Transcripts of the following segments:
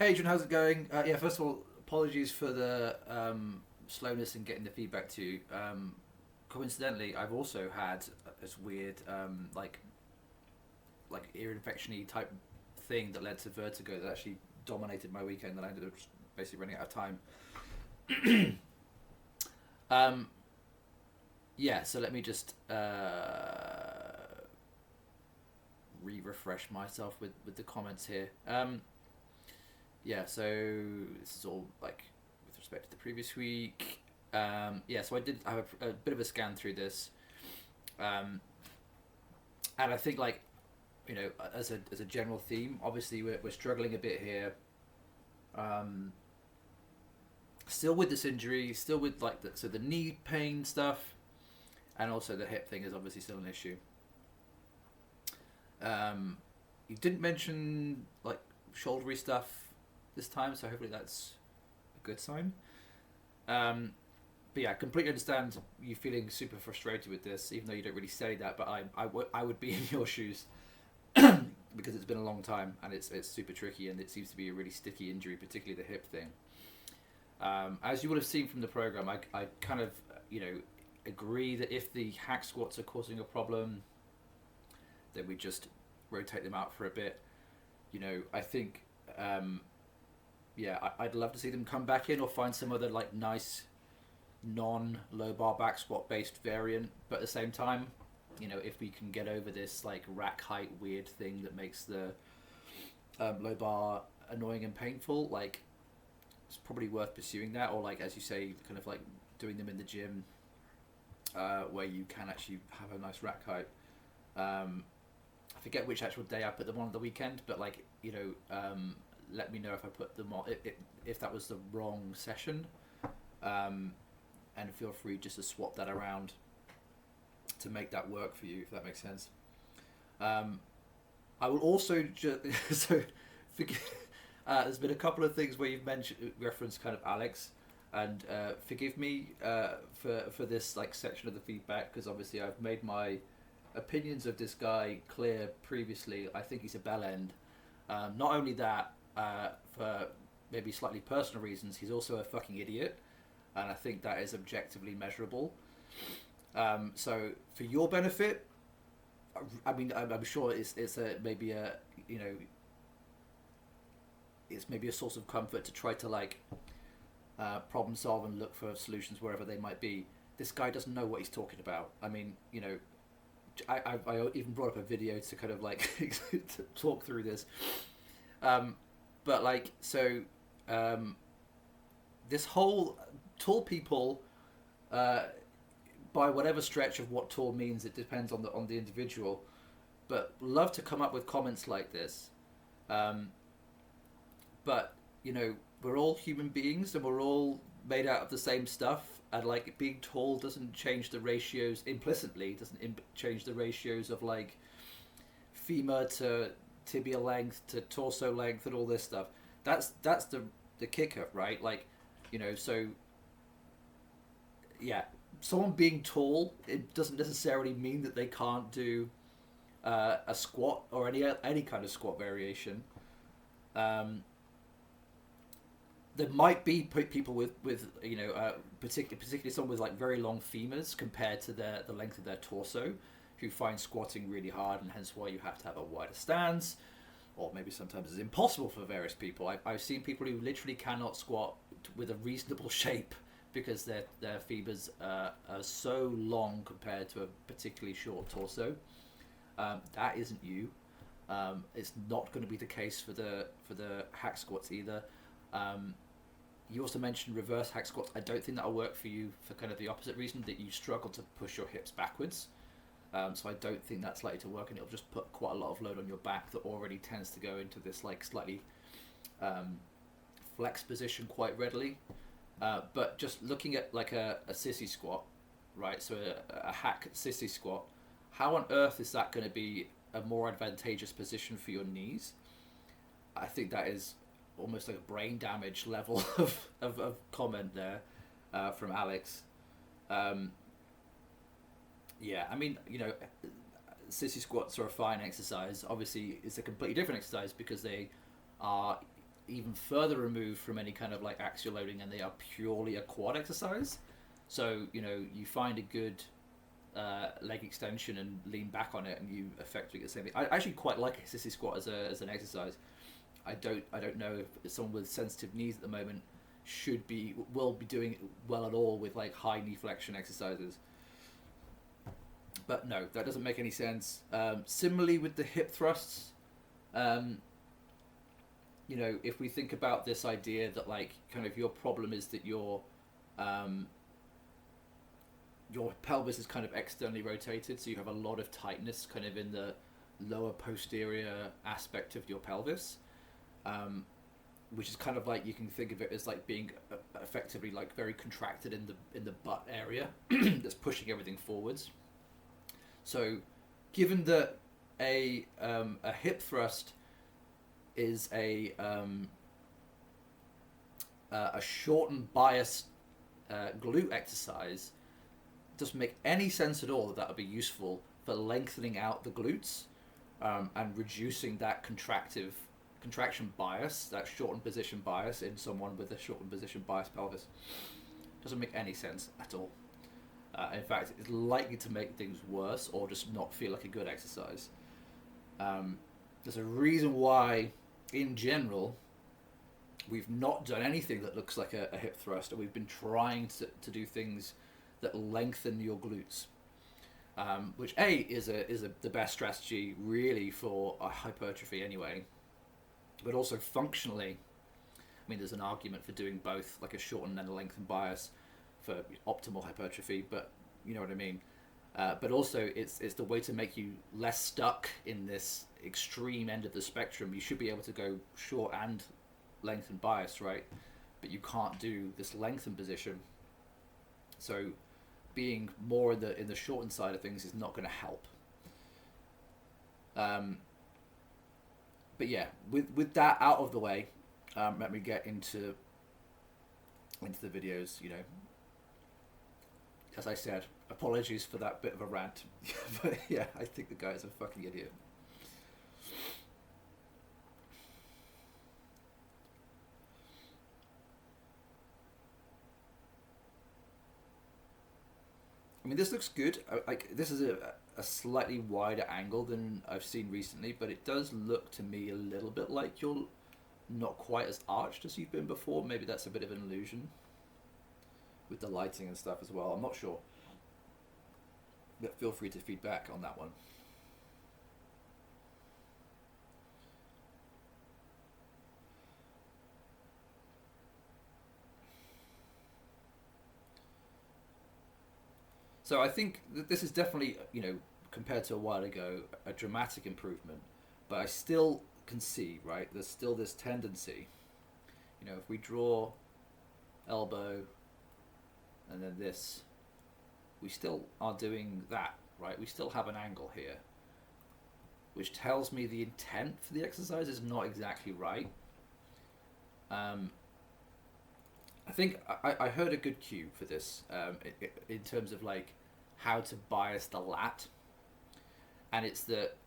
Hey Adrian, how's it going? Yeah, first of all, apologies for the slowness in getting the feedback to you. Coincidentally, I've also had this weird like ear infection-y type thing that led to vertigo that actually dominated my weekend, and I ended up just basically running out of time. um, yeah, so let me just refresh myself with the comments here. Yeah, so this is all like with respect to the previous week. Yeah, so I did have a bit of a scan through this, um, and I think like as a general theme, obviously we're struggling a bit here. Um, Still with this injury, still with like the knee pain stuff, and also the hip thing is obviously still an issue. Um, you didn't mention like shouldery stuff this time, so hopefully that's a good sign. Um, but yeah, I completely understand you feeling super frustrated with this, even though you don't really say that. But I would be in your shoes because it's been a long time and it's super tricky, and it seems to be a really sticky injury, particularly the hip thing. As you would have seen from the program, I kind of agree that if the hack squats are causing a problem, then we just rotate them out for a bit. I think yeah, I'd love to see them come back in or find some other like nice non low bar back squat based variant. But at the same time, if we can get over this like rack height weird thing that makes the low bar annoying and painful, like it's probably worth pursuing that. Or like as you say, kind of like doing them in the gym, where you can actually have a nice rack height. I forget which actual day I put them on the weekend, but like let me know if I put them on if that was the wrong session, and feel free just to swap that around to make that work for you, if that makes sense. I will also just so there's been a couple of things where you've mentioned referenced kind of Alex, and forgive me for this like section of the feedback, because obviously I've made my opinions of this guy clear previously. I think he's a bell end. Not only that, for maybe slightly personal reasons, he's also a fucking idiot, and I think that is objectively measurable. So for your benefit, I mean, I'm sure it's a maybe a it's maybe a source of comfort to try to like problem solve and look for solutions wherever they might be. This guy doesn't know what he's talking about. I mean, I even brought up a video to kind of like to talk through this. But like, so this whole tall people, by whatever stretch of what tall means, it depends on the individual, but love to come up with comments like this. But we're all human beings and we're all made out of the same stuff, and like being tall doesn't change the ratios implicitly, doesn't change the ratios of like femur to tibia length to torso length and all this stuff. That's the kicker, right? Like, so yeah, someone being tall, it doesn't necessarily mean that they can't do a squat or any kind of squat variation. There might be people with particularly someone with like very long femurs compared to the length of their torso, who find squatting really hard, and hence why you have to have a wider stance, or maybe sometimes it's impossible for various people. I've seen people who literally cannot squat with a reasonable shape because their femurs are so long compared to a particularly short torso. That isn't you. It's not going to be the case for the hack squats either. You also mentioned reverse hack squats. I don't think that'll work for you for kind of the opposite reason, that you struggle to push your hips backwards. So I don't think that's likely to work, and it'll just put quite a lot of load on your back that already tends to go into this like slightly flex position quite readily. But just looking at like a sissy squat, right? So a hack sissy squat, how on earth is that going to be a more advantageous position for your knees? I think that is almost like a brain damage level of comment there from Alex. Yeah, I mean, sissy squats are a fine exercise. Obviously, it's a completely different exercise because they are, even further removed from any kind of like axial loading, and they are purely a quad exercise. So you find a good leg extension and lean back on it, and you effectively get the same thing. I actually quite like a sissy squat as an exercise. I don't know if someone with sensitive knees at the moment will be doing well at all with like high knee flexion exercises. But no, that doesn't make any sense. Similarly with the hip thrusts, if we think about this idea that like kind of your problem is that your pelvis is kind of externally rotated, so you have a lot of tightness kind of in the lower posterior aspect of your pelvis, which is kind of like, you can think of it as like being effectively like very contracted in the butt area that's pushing everything forwards. So given that a hip thrust is a shortened bias glute exercise, it doesn't make any sense at all that would be useful for lengthening out the glutes and reducing that contraction bias, that shortened position bias in someone with a shortened position bias pelvis. Doesn't make any sense at all. In fact, it's likely to make things worse or just not feel like a good exercise. There's a reason why, in general, we've not done anything that looks like a hip thrust, and we've been trying to do things that lengthen your glutes, which is the best strategy really for a hypertrophy anyway, but also functionally. I mean, there's an argument for doing both, like a shortened and a lengthened bias for optimal hypertrophy, but you know what I mean. But also, it's the way to make you less stuck in this extreme end of the spectrum. You should be able to go short and lengthened bias, right? But you can't do this lengthened position. So being more in the shortened side of things is not going to help. But yeah, with that out of the way, let me get into the videos. As I said, apologies for that bit of a rant. But yeah, I think the guy's a fucking idiot. I mean, this looks good. Like, this is a slightly wider angle than I've seen recently, but it does look to me a little bit like you're not quite as arched as you've been before. Maybe that's a bit of an illusion with the lighting and stuff as well. I'm not sure. But feel free to feedback on that one. So I think that this is definitely, compared to a while ago, a dramatic improvement. But I still can see, right, there's still this tendency. If we draw elbow and then this, we still are doing that, right? We still have an angle here, which tells me the intent for the exercise is not exactly right. I think I heard a good cue for this in terms of like how to bias the lat, and it's that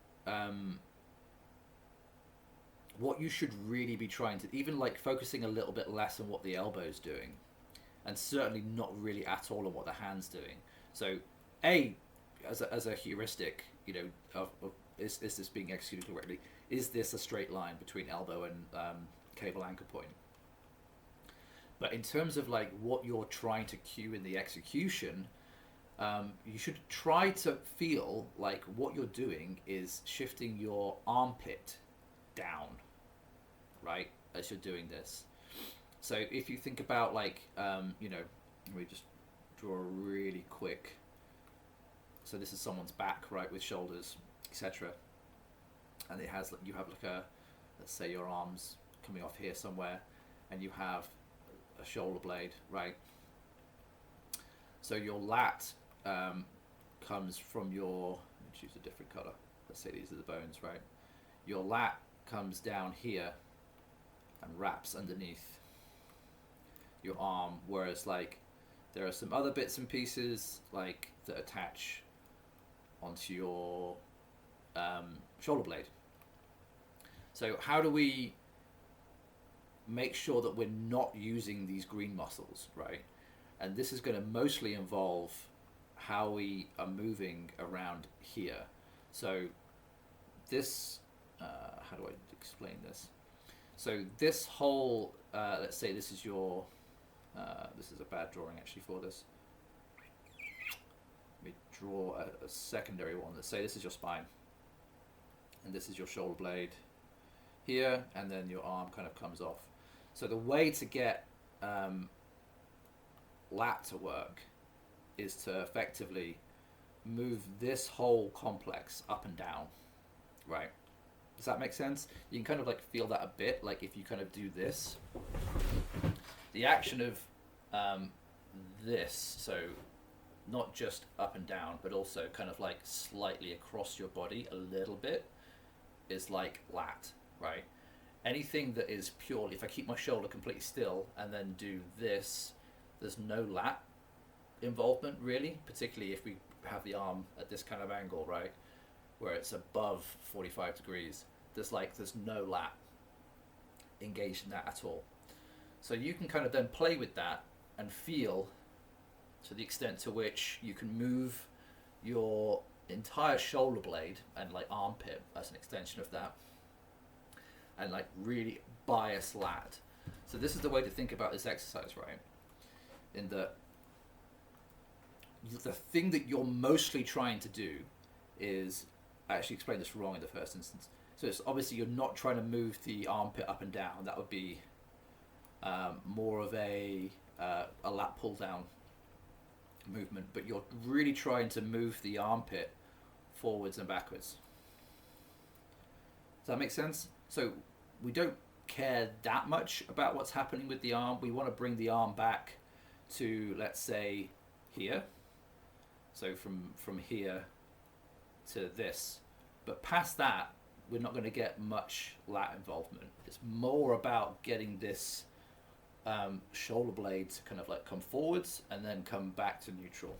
what you should really be trying to, even like focusing a little bit less on what the elbow's doing, and certainly not really at all on what the hand's doing. So as a heuristic, of is this being executed correctly? Is this a straight line between elbow and cable anchor point? But in terms of like what you're trying to cue in the execution, you should try to feel like what you're doing is shifting your armpit down, right, as you're doing this. So if you think about like, let me just draw a really quick. So this is someone's back, right, with shoulders, etc. And you have like let's say your arms coming off here somewhere, and you have a shoulder blade, right? So your lat comes from your, let's choose a different color. Let's say these are the bones, right? Your lat comes down here and wraps underneath your arm, whereas like there are some other bits and pieces like that attach onto your shoulder blade. So how do we make sure that we're not using these green muscles, right? And this is going to mostly involve how we are moving around here. So this, how do I explain this? So this whole, let's say this is your, this is a bad drawing actually for this. Let me draw a secondary one. Let's say this is your spine, and this is your shoulder blade here, and then your arm kind of comes off. So the way to get lat to work is to effectively move this whole complex up and down, right? Does that make sense? You can kind of like feel that a bit, like if you kind of do this, the action of this, so not just up and down, but also kind of like slightly across your body a little bit, is like lat, right? Anything that is purely, if I keep my shoulder completely still and then do this, there's no lat involvement really, particularly if we have the arm at this kind of angle, right, where it's above 45 degrees. There's no lat engaged in that at all. So you can kind of then play with that and feel to the extent to which you can move your entire shoulder blade and like armpit as an extension of that, and like really bias lat. So this is the way to think about this exercise, right? In that the thing that you're mostly trying to do is, I actually explained this wrong in the first instance. So it's obviously you're not trying to move the armpit up and down. That would be more of a lat pull down movement, but you're really trying to move the armpit forwards and backwards. Does that make sense? So we don't care that much about what's happening with the arm. We want to bring the arm back to, let's say, here. So from here to this. But past that, we're not going to get much lat involvement. It's more about getting this shoulder blade to kind of like come forwards and then come back to neutral.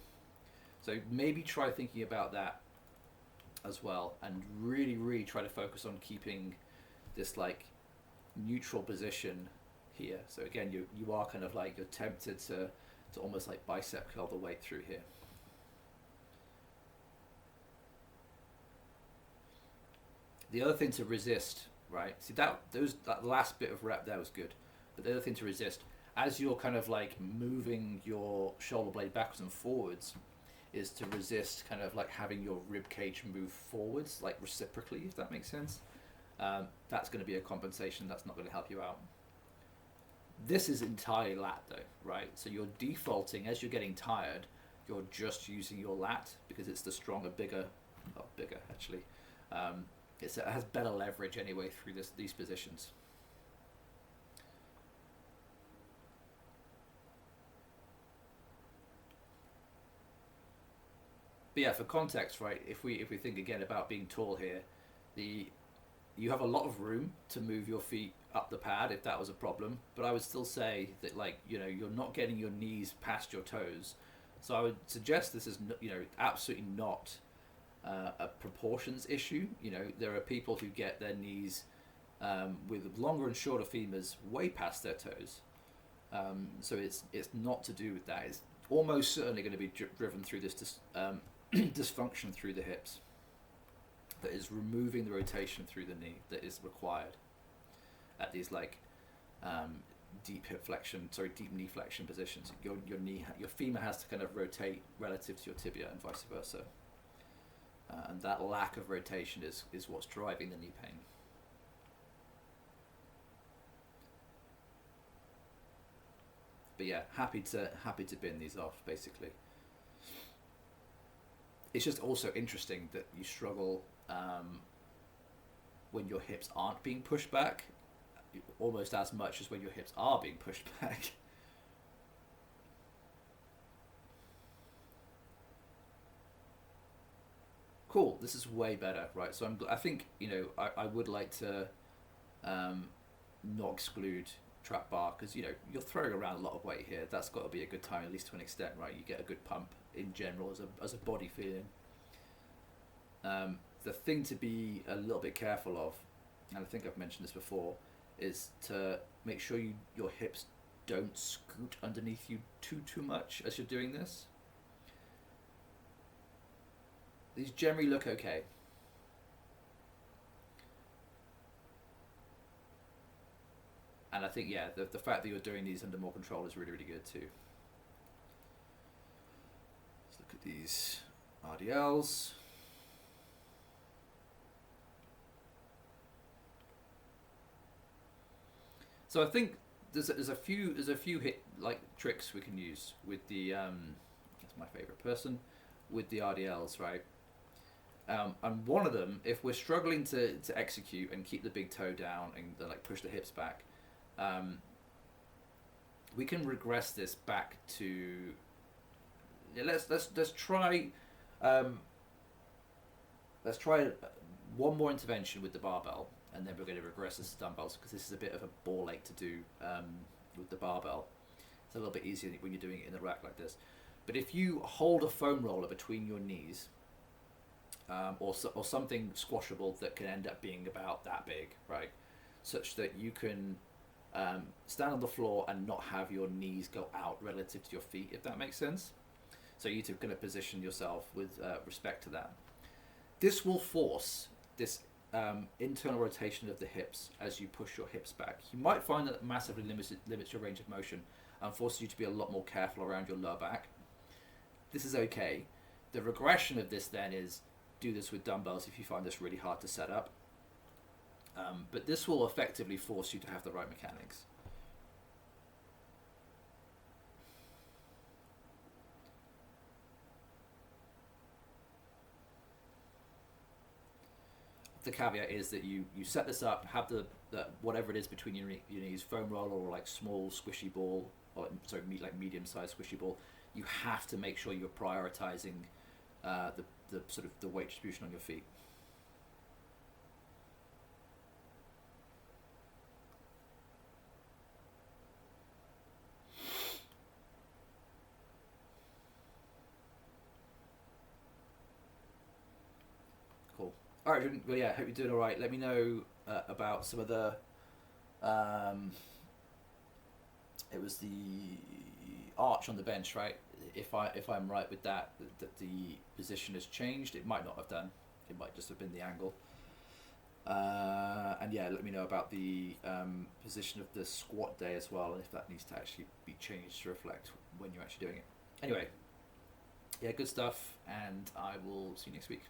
So maybe try thinking about that as well, and really, really try to focus on keeping this like neutral position here. So again, you are kind of like, you're tempted to almost like bicep curl the weight through here. The other thing to resist, right? See that last bit of rep there was good, but the other thing to resist, as you're kind of like moving your shoulder blade backwards and forwards, is to resist kind of like having your rib cage move forwards, like reciprocally, if that makes sense. That's going to be a compensation that's not going to help you out. This is entirely lat though, right? So you're defaulting, as you're getting tired, you're just using your lat because it's the stronger, not bigger actually. It has better leverage anyway through these positions. But yeah, for context, right, if we think again about being tall here, you have a lot of room to move your feet up the pad if that was a problem, but I would still say that, like, you know, you're not getting your knees past your toes. So I would suggest this is, you know, absolutely not a proportions issue. You know, there are people who get their knees with longer and shorter femurs way past their toes. So it's not to do with that. It's almost certainly going to be driven through this dysfunction through the hips that is removing the rotation through the knee that is required at these like deep knee flexion positions. Your femur has to kind of rotate relative to your tibia and vice versa. And that lack of rotation is what's driving the knee pain. But yeah, happy to bin these off basically. It's just also interesting that you struggle when your hips aren't being pushed back almost as much as when your hips are being pushed back. Cool, this is way better, right? So I think, you know, I would like to not exclude trap bar, because, you know, you're throwing around a lot of weight here. That's got to be a good time, at least to an extent, right? You get a good pump in general as a body feeling. The thing to be a little bit careful of, and I think I've mentioned this before, is to make sure your hips don't scoot underneath you too much as you're doing this. These generally look okay. And I think, yeah, the fact that you're doing these under more control is really, really good too. Let's look at these RDLs. So I think there's a few hit like tricks we can use with the that's my favorite person, with the RDLs, right? And one of them, if we're struggling to execute and keep the big toe down and like push the hips back, we can regress this back to, yeah, let's try one more intervention with the barbell, and then we're going to regress this to dumbbells, because this is a bit of a ball ache to do with the barbell. It's a little bit easier when you're doing it in the rack like this. But if you hold a foam roller between your knees, or something squashable that can end up being about that big, right, such that you can stand on the floor and not have your knees go out relative to your feet, if that makes sense. So you need to kind of position yourself with respect to that. This will force this internal rotation of the hips as you push your hips back. You might find that massively limits your range of motion and forces you to be a lot more careful around your lower back. This is okay. The regression of this then is do this with dumbbells if you find this really hard to set up. But this will effectively force you to have the right mechanics. The caveat is that you set this up, have the whatever it is between your knees, foam roller or like small squishy ball, or like medium-sized squishy ball. You have to make sure you're prioritizing the sort of the weight distribution on your feet. Cool. All right, Jordan. Well, yeah, hope you're doing all right. Let me know about some of the. It was the arch on the bench, right? If I'm right with that the position has changed. It might not have done. It might just have been the angle. And yeah, let me know about the position of the squat day as well, and if that needs to actually be changed to reflect when you're actually doing it. Anyway, yeah, good stuff, and I will see you next week.